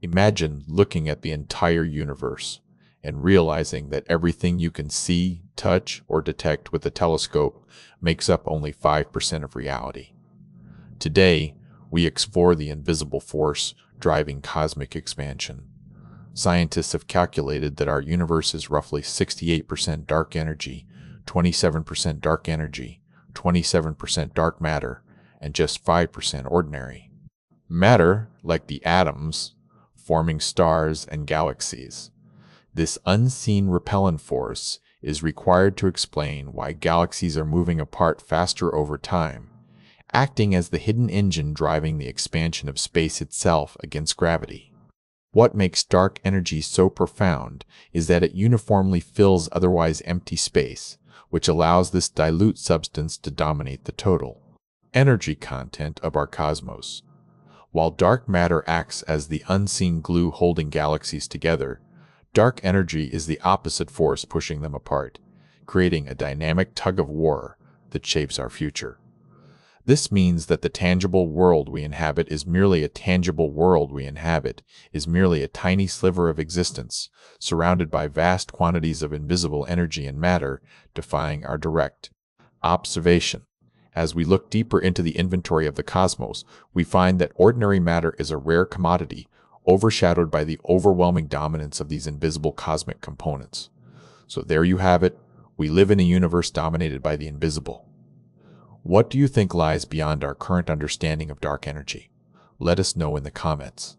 Imagine looking at the entire universe and realizing that everything you can see, touch, or detect with a telescope makes up only 5% of reality. Today, we explore the invisible force driving cosmic expansion. Scientists have calculated that our universe is roughly 68% dark energy, 27% dark energy, 27% dark matter, and just 5% ordinary matter, like the atoms, forming stars and galaxies. This unseen repellent force is required to explain why galaxies are moving apart faster over time, acting as the hidden engine driving the expansion of space itself against gravity. What makes dark energy so profound is that it uniformly fills otherwise empty space, which allows this dilute substance to dominate the total energy content of our cosmos. While dark matter acts as the unseen glue holding galaxies together, dark energy is the opposite force pushing them apart, creating a dynamic tug-of-war that shapes our future. This means that the tangible world we inhabit is merely a tiny sliver of existence, surrounded by vast quantities of invisible energy and matter, defying our direct observation. As we look deeper into the inventory of the cosmos, we find that ordinary matter is a rare commodity, overshadowed by the overwhelming dominance of these invisible cosmic components. So there you have it. We live in a universe dominated by the invisible. What do you think lies beyond our current understanding of dark energy? Let us know in the comments.